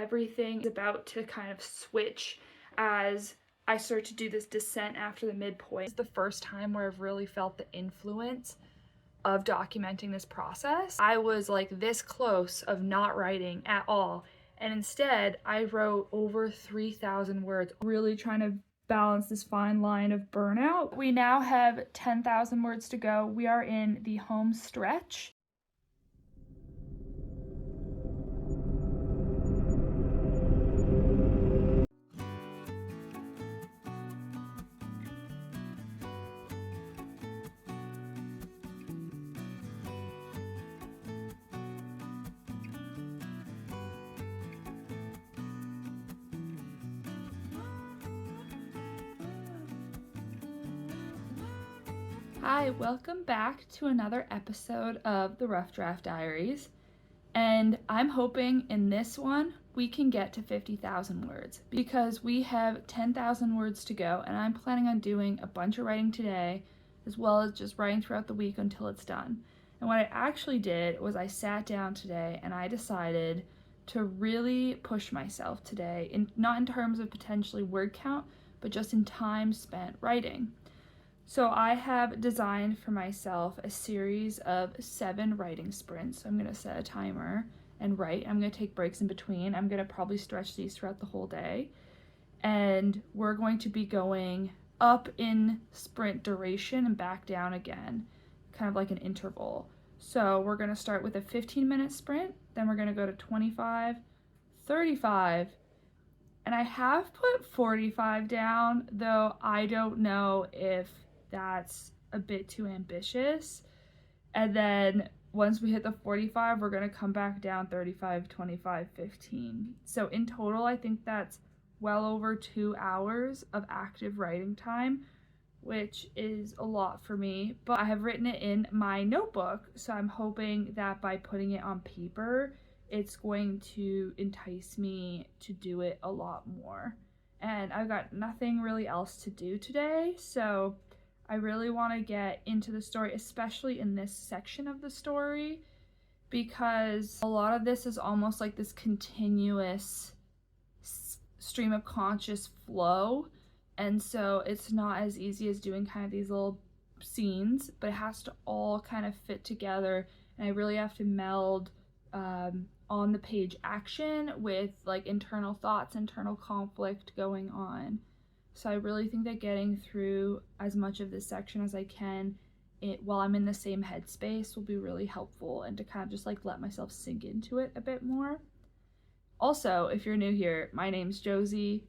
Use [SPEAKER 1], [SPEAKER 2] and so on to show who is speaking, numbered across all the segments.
[SPEAKER 1] Everything is about to kind of switch as I start to do this descent after the midpoint. It's the first time where I've really felt the influence of documenting this process. I was like this close of not writing at all, and instead I wrote over 3,000 words, really trying to balance this fine line of burnout. We now have 10,000 words to go. We are in the home stretch. Hi, welcome back to another episode of the Rough Draft Diaries, and I'm hoping in this one we can get to 50,000 words because we have 10,000 words to go, and I'm planning on doing a bunch of writing today as well as just writing throughout the week until it's done. And what I actually did was I sat down today and I decided to really push myself today, not in terms of potentially word count, but just in time spent writing. So I have designed for myself a series of 7 writing sprints. So I'm going to set a timer and write. I'm going to take breaks in between. I'm going to probably stretch these throughout the whole day. And we're going to be going up in sprint duration and back down again, kind of like an interval. So we're going to start with a 15-minute sprint, then we're going to go to 25, 35, and I have put 45 down, though I don't know if that's a bit too ambitious. And then once we hit the 45, we're going to come back down 35, 25, 15. So in total, I think that's well over 2 hours of active writing time, which is a lot for me. But I have written it in my notebook, so I'm hoping that by putting it on paper, it's going to entice me to do it a lot more. And I've got nothing really else to do today, so I really want to get into the story, especially in this section of the story, because a lot of this is almost like this continuous stream of conscious flow, and so it's not as easy as doing kind of these little scenes, but it has to all kind of fit together, and I really have to meld on the page action with like internal thoughts, internal conflict going on. So I really think that getting through as much of this section as I can while I'm in the same headspace will be really helpful, and to kind of just like let myself sink into it a bit more. Also, if you're new here, my name's Josie.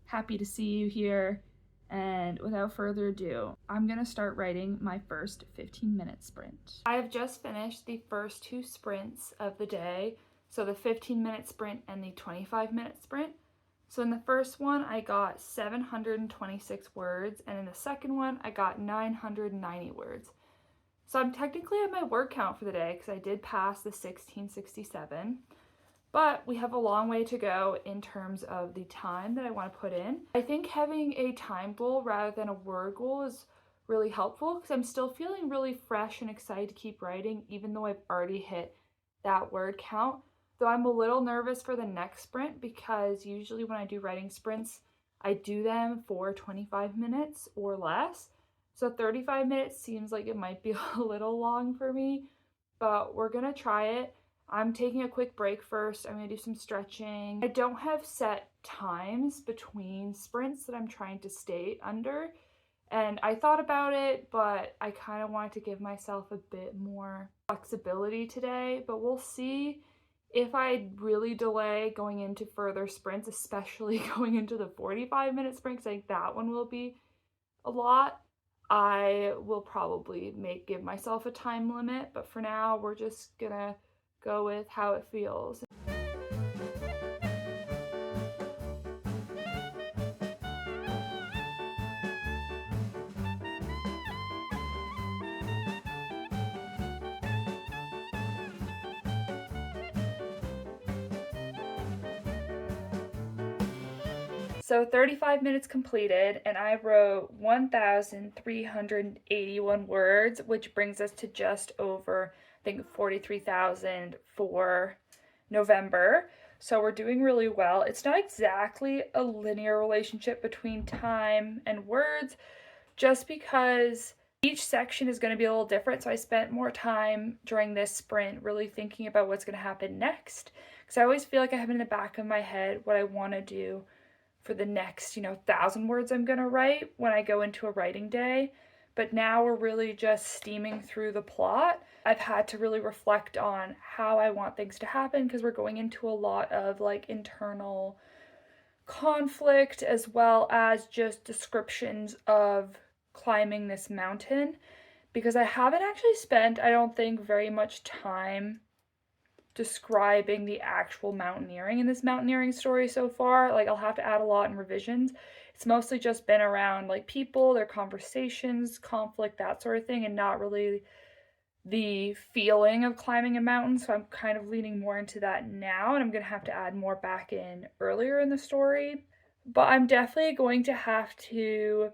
[SPEAKER 1] Happy to see you here. And without further ado, I'm gonna start writing my first 15-minute sprint. I have just finished the first 2 sprints of the day, so the 15-minute sprint and the 25-minute sprint. So in the first one, I got 726 words, and in the second one, I got 990 words. So I'm technically at my word count for the day because I did pass the 1667. But we have a long way to go in terms of the time that I want to put in. I think having a time goal rather than a word goal is really helpful because I'm still feeling really fresh and excited to keep writing, even though I've already hit that word count. Though I'm a little nervous for the next sprint because usually when I do writing sprints, I do them for 25 minutes or less. So 35 minutes seems like it might be a little long for me, but we're gonna try it. I'm taking a quick break first. I'm gonna do some stretching. I don't have set times between sprints that I'm trying to stay under. And I thought about it, but I kind of wanted to give myself a bit more flexibility today. But we'll see if I really delay going into further sprints, especially going into the 45-minute sprint, because I think that one will be a lot. I will probably give myself a time limit, but for now, we're just gonna go with how it feels. So 35 minutes completed, and I wrote 1,381 words, which brings us to just over, I think, 43,000 for November. So we're doing really well. It's not exactly a linear relationship between time and words, just because each section is going to be a little different. So I spent more time during this sprint really thinking about what's going to happen next. Because I always feel like I have in the back of my head what I want to do for the next, 1,000 words I'm going to write when I go into a writing day. But now we're really just steaming through the plot. I've had to really reflect on how I want things to happen because we're going into a lot of like internal conflict as well as just descriptions of climbing this mountain, because I haven't actually spent, I don't think, very much time describing the actual mountaineering in this mountaineering story so far. Like, I'll have to add a lot in revisions. It's mostly just been around like people, their conversations, conflict, that sort of thing, and not really the feeling of climbing a mountain. So I'm kind of leaning more into that now, and I'm going to have to add more back in earlier in the story. But I'm definitely going to have to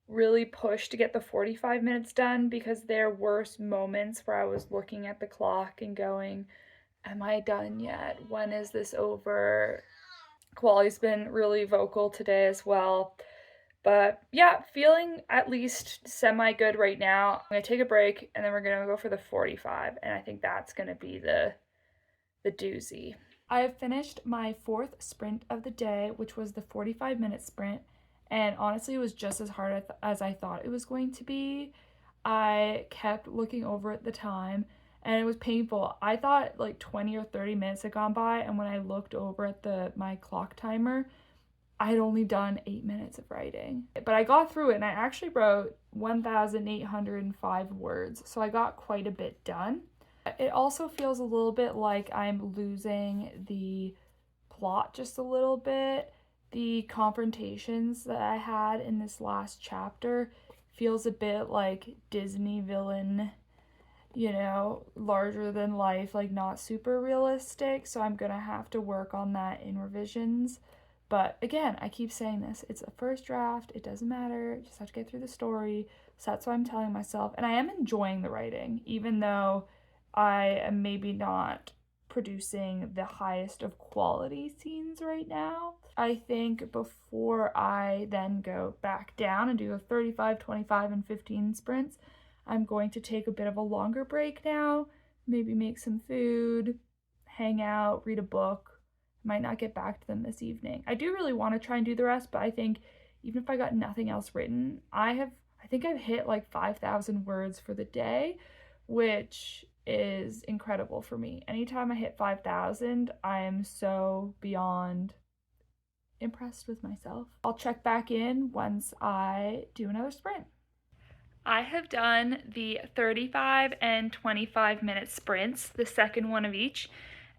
[SPEAKER 1] really push to get the 45 minutes done, because there were moments where I was looking at the clock and going, am I done yet? When is this over? Quali's been really vocal today as well. But yeah, feeling at least semi good right now. I'm gonna take a break and then we're gonna go for the 45, and I think that's gonna be the doozy. I have finished my fourth sprint of the day, which was the 45-minute sprint, and honestly, it was just as hard as I thought it was going to be. I kept looking over at the time and it was painful. I thought like 20 or 30 minutes had gone by, and when I looked over at my clock timer, I had only done 8 minutes of writing. But I got through it and I actually wrote 1,805 words, so I got quite a bit done. It also feels a little bit like I'm losing the plot just a little bit. The confrontations that I had in this last chapter feels a bit like Disney villain, larger than life, like not super realistic. So I'm gonna have to work on that in revisions. But again, I keep saying this, it's a first draft, it doesn't matter, you just have to get through the story. So that's what I'm telling myself. And I am enjoying the writing, even though I am maybe not producing the highest of quality scenes right now. I think before I then go back down and do a 35, 25, and 15 sprints, I'm going to take a bit of a longer break now, maybe make some food, hang out, read a book. Might not get back to them this evening. I do really want to try and do the rest, but I think even if I got nothing else written, I think I've hit like 5,000 words for the day, which is incredible for me. Anytime I hit 5,000, I am so beyond impressed with myself. I'll check back in once I do another sprint. I have done the 35 and 25-minute sprints, the second one of each,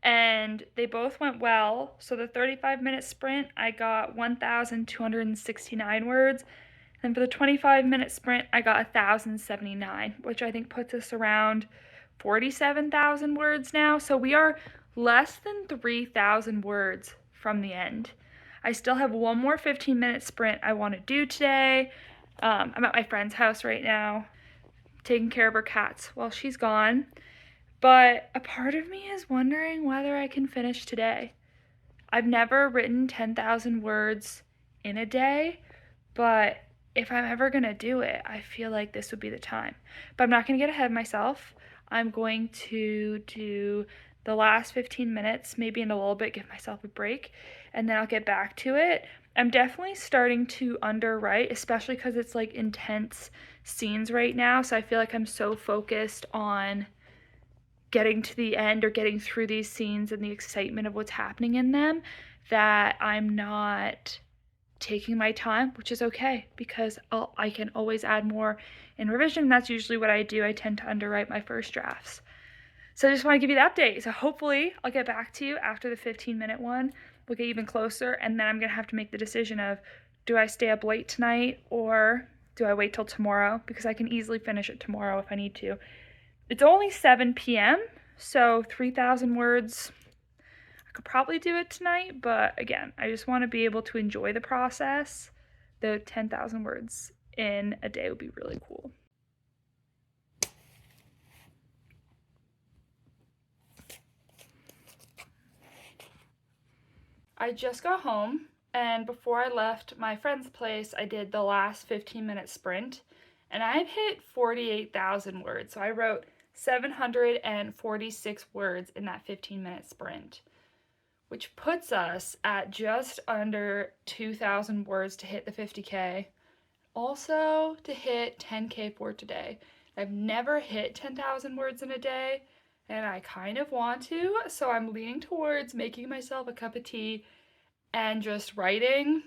[SPEAKER 1] and they both went well. So the 35-minute sprint, I got 1,269 words. And for the 25-minute sprint, I got 1,079, which I think puts us around 47,000 words now. So we are less than 3,000 words from the end. I still have one more 15-minute sprint I want to do today. I'm at my friend's house right now, taking care of her cats while she's gone. But a part of me is wondering whether I can finish today. I've never written 10,000 words in a day, but if I'm ever going to do it, I feel like this would be the time. But I'm not going to get ahead of myself. I'm going to do the last 15 minutes, maybe in a little bit, give myself a break, and then I'll get back to it. I'm definitely starting to underwrite, especially because it's like intense scenes right now. So I feel like I'm so focused on getting to the end or getting through these scenes and the excitement of what's happening in them that I'm not taking my time, which is okay, because I can always add more in revision. That's usually what I do. I tend to underwrite my first drafts. So I just want to give you the update. So hopefully I'll get back to you after the 15-minute one. We'll get even closer, and then I'm going to have to make the decision of, do I stay up late tonight or do I wait till tomorrow? Because I can easily finish it tomorrow if I need to. It's only 7 p.m., so 3,000 words, I could probably do it tonight, but again, I just want to be able to enjoy the process. The 10,000 words in a day would be really cool. I just got home, and before I left my friend's place, I did the last 15-minute sprint, and I've hit 48,000 words. So I wrote 746 words in that 15-minute sprint, which puts us at just under 2,000 words to hit the 50K. Also, to hit 10K for today. I've never hit 10,000 words in a day, and I kind of want to, so I'm leaning towards making myself a cup of tea and just writing.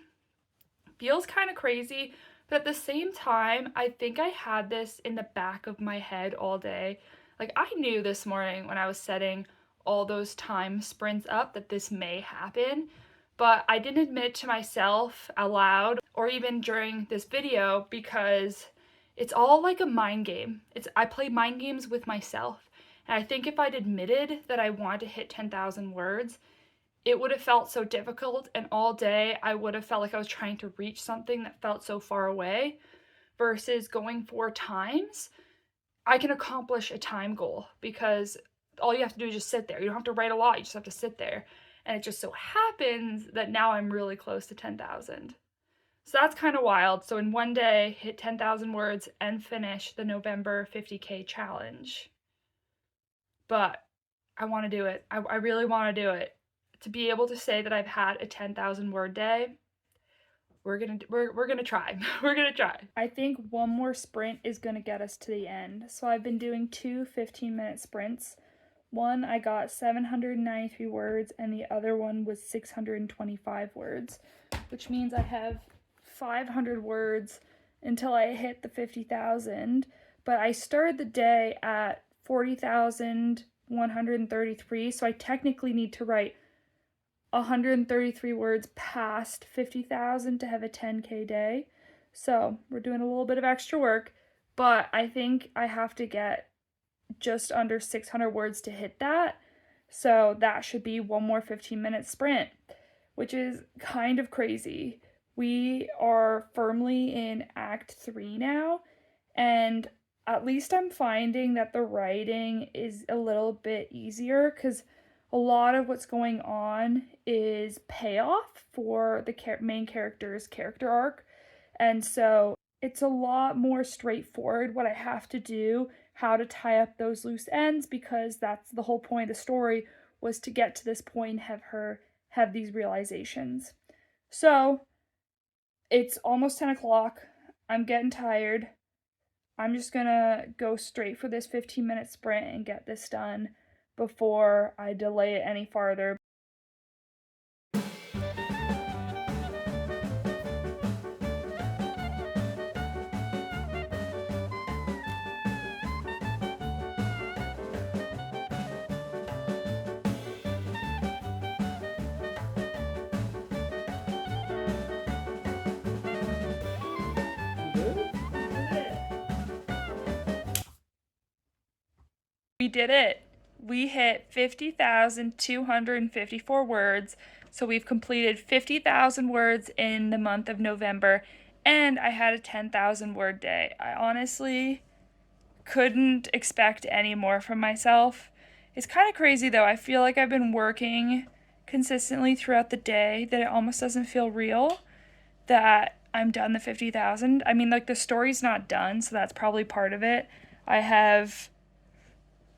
[SPEAKER 1] Feels kind of crazy, but at the same time, I think I had this in the back of my head all day. Like, I knew this morning when I was setting all those time sprints up that this may happen, but I didn't admit to myself aloud or even during this video because it's all like a mind game. I play mind games with myself. And I think if I'd admitted that I wanted to hit 10,000 words, it would have felt so difficult, and all day I would have felt like I was trying to reach something that felt so far away, versus going 4 times. I can accomplish a time goal because all you have to do is just sit there. You don't have to write a lot, you just have to sit there. And it just so happens that now I'm really close to 10,000. So that's kind of wild. So in one day, hit 10,000 words and finish the November 50K challenge. But I want to do it. I really want to do it. To be able to say that I've had a 10,000 word day, we're gonna try. We're gonna try. I think one more sprint is gonna get us to the end. So I've been doing 2 15-minute sprints. One I got 793 words, and the other one was 625 words, which means I have 500 words until I hit the 50,000. But I started the day at 40,133, so I technically need to write 133 words past 50,000 to have a 10K day. So we're doing a little bit of extra work, but I think I have to get just under 600 words to hit that. So that should be one more 15-minute sprint, which is kind of crazy. We are firmly in Act 3 now, and at least I'm finding that the writing is a little bit easier because a lot of what's going on is payoff for the main character's character arc. And so it's a lot more straightforward what I have to do, how to tie up those loose ends, because that's the whole point of the story, was to get to this point and have her have these realizations. So it's almost 10 o'clock. I'm getting tired. I'm just gonna go straight for this 15-minute sprint and get this done before I delay it any farther. We did it. We hit 50,254 words, so we've completed 50,000 words in the month of November, and I had a 10,000 word day. I honestly couldn't expect any more from myself. It's kind of crazy though. I feel like I've been working consistently throughout the day that it almost doesn't feel real that I'm done the 50,000. I mean, like, the story's not done, so that's probably part of it. I have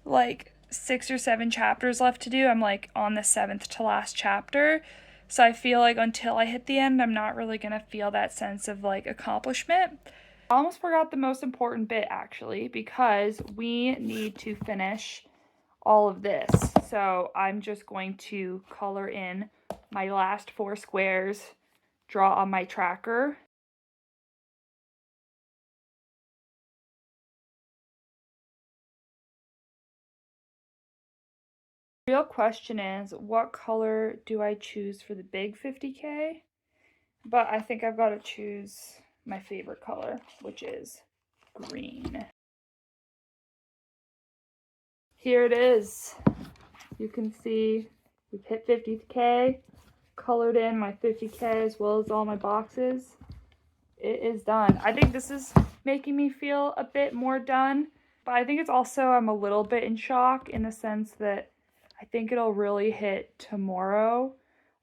[SPEAKER 1] like 6 or 7 chapters left to do. I'm like on the 7th to last chapter. So I feel like until I hit the end, I'm not really gonna feel that sense of like accomplishment. I almost forgot the most important bit actually, because we need to finish all of this. So I'm just going to color in my last 4 squares, draw on my tracker. The real question is, what color do I choose for the big 50K? But I think I've got to choose my favorite color, which is green. Here it is. You can see we've hit 50K, colored in my 50K as well as all my boxes. It is done. I think this is making me feel a bit more done, but I think it's also, I'm a little bit in shock in the sense that I think it'll really hit tomorrow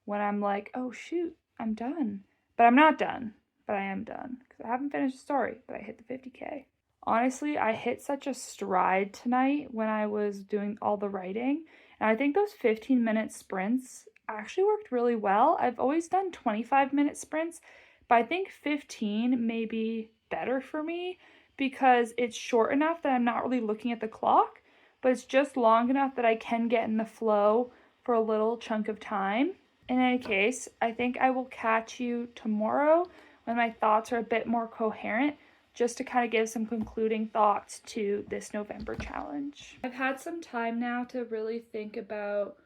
[SPEAKER 1] when I'm like, oh shoot, I'm done. But I'm not done, but I am done because I haven't finished the story, but I hit the 50K. Honestly, I hit such a stride tonight when I was doing all the writing. And I think those 15-minute sprints actually worked really well. I've always done 25-minute sprints, but I think 15 may be better for me because it's short enough that I'm not really looking at the clock, but it's just long enough that I can get in the flow for a little chunk of time. In any case, I think I will catch you tomorrow when my thoughts are a bit more coherent, just to kind of give some concluding thoughts to this November challenge. I've had some time now to really think about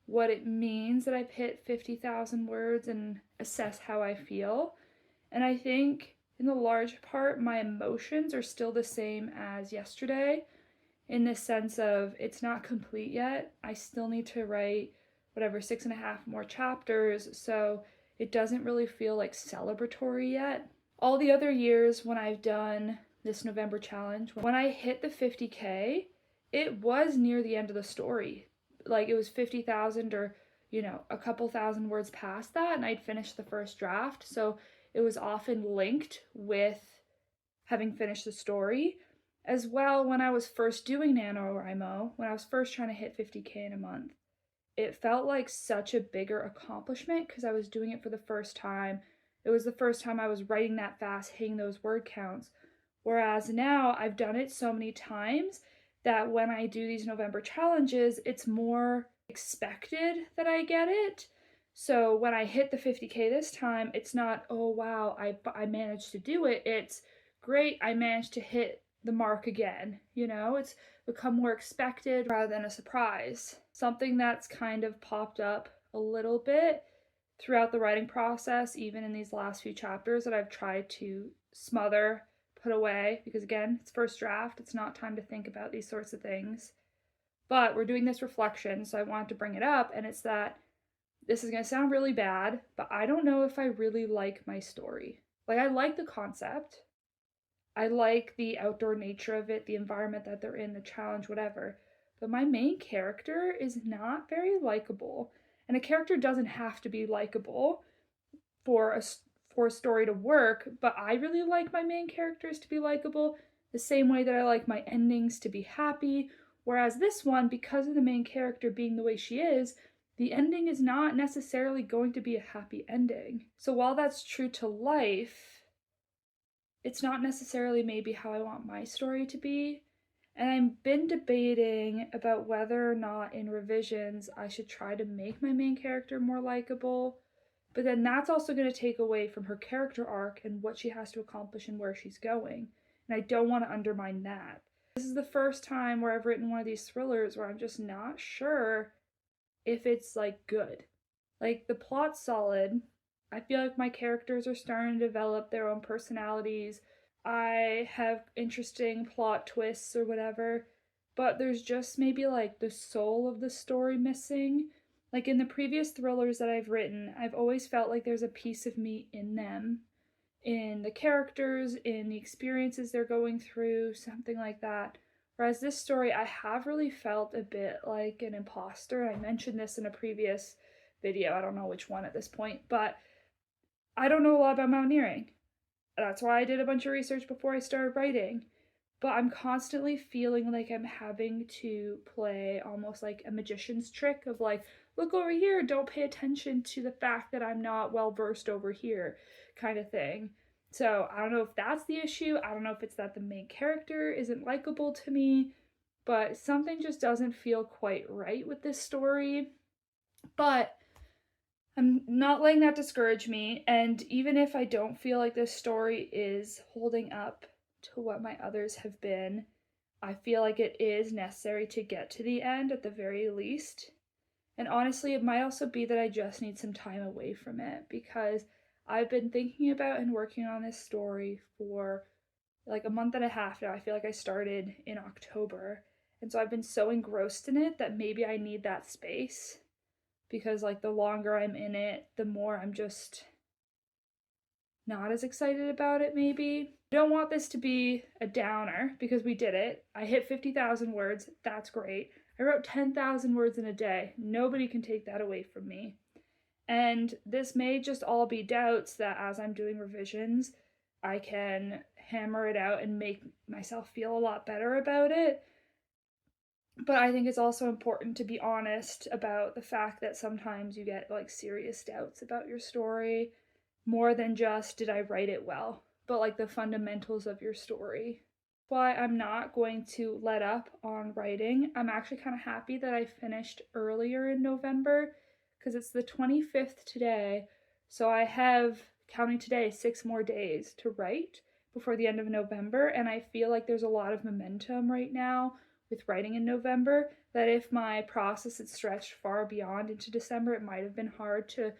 [SPEAKER 1] what it means that I've hit 50,000 words and assess how I feel. And I think in the large part, my emotions are still the same as yesterday, in the sense of it's not complete yet. I still need to write whatever 6.5 more chapters, so it doesn't really feel like celebratory yet. All the other years when I've done this November challenge, when I hit the 50K, it was near the end of the story. Like it was 50,000 or, a couple thousand words past that, and I'd finished the first draft. So it was often linked with having finished the story. As well, when I was first doing NaNoWriMo, when I was first trying to hit 50K in a month, it felt like such a bigger accomplishment because I was doing it for the first time. It was the first time I was writing that fast, hitting those word counts. Whereas now I've done it so many times that when I do these November challenges, it's more expected that I get it. So when I hit the 50K this time, it's not, oh wow, I managed to do it. It's great, I managed to hit the mark again. It's become more expected rather than a surprise. Something that's kind of popped up a little bit throughout the writing process, even in these last few chapters, that I've tried to smother, put away, because again, it's first draft, it's not time to think about these sorts of things. But we're doing this reflection, so I wanted to bring it up, and it's that this is going to sound really bad, but I don't know if I really like my story. Like, I like the concept. I like the outdoor nature of it, the environment that they're in, the challenge, whatever. But my main character is not very likable. And a character doesn't have to be likable for a story to work, but I really like my main characters to be likable the same way that I like my endings to be happy. Whereas this one, because of the main character being the way she is, the ending is not necessarily going to be a happy ending. So while that's true to life, it's not necessarily maybe how I want my story to be. And I've been debating about whether or not in revisions I should try to make my main character more likable. But then that's also going to take away from her character arc and what she has to accomplish and where she's going. And I don't want to undermine that. This is the first time where I've written one of these thrillers where I'm just not sure if it's like good. Like the plot's solid. I feel like my characters are starting to develop their own personalities. I have interesting plot twists or whatever, but there's just maybe like the soul of the story missing. Like in the previous thrillers that I've written, I've always felt like there's a piece of me in them, in the characters, in the experiences they're going through, something like that. Whereas this story, I have really felt a bit like an imposter. I mentioned this in a previous video, I don't know which one at this point, but I don't know a lot about mountaineering. That's why I did a bunch of research before I started writing. But I'm constantly feeling like I'm having to play almost like a magician's trick of like, look over here, don't pay attention to the fact that I'm not well versed over here, kind of thing. So I don't know if that's the issue. I don't know if it's that the main character isn't likable to me, but something just doesn't feel quite right with this story. But I'm not letting that discourage me, and even if I don't feel like this story is holding up to what my others have been, I feel like it is necessary to get to the end at the very least. And honestly, it might also be that I just need some time away from it because I've been thinking about and working on this story for like a month and a half now. I feel like I started in October. And so I've been so engrossed in it that maybe I need that space because like the longer I'm in it, the more I'm just not as excited about it maybe. I don't want this to be a downer because we did it. I hit 50,000 words. That's great. I wrote 10,000 words in a day. Nobody can take that away from me. And this may just all be doubts that as I'm doing revisions, I can hammer it out and make myself feel a lot better about it. But I think it's also important to be honest about the fact that sometimes you get like serious doubts about your story, more than just did I write it well, but like the fundamentals of your story. Why I'm not going to let up on writing. I'm actually kind of happy that I finished earlier in November because it's the 25th today. So I have, counting today, 6 more days to write before the end of November. And I feel like there's a lot of momentum right now with writing in November that if my process had stretched far beyond into December, it might have been hard to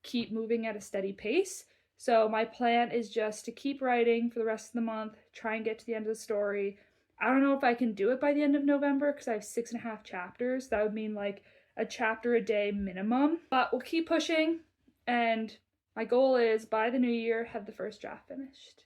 [SPEAKER 1] keep moving at a steady pace. So my plan is just to keep writing for the rest of the month, try and get to the end of the story. I don't know if I can do it by the end of November because I have 6.5 chapters. That would mean like a chapter a day minimum. But we'll keep pushing, and my goal is by the new year, have the first draft finished.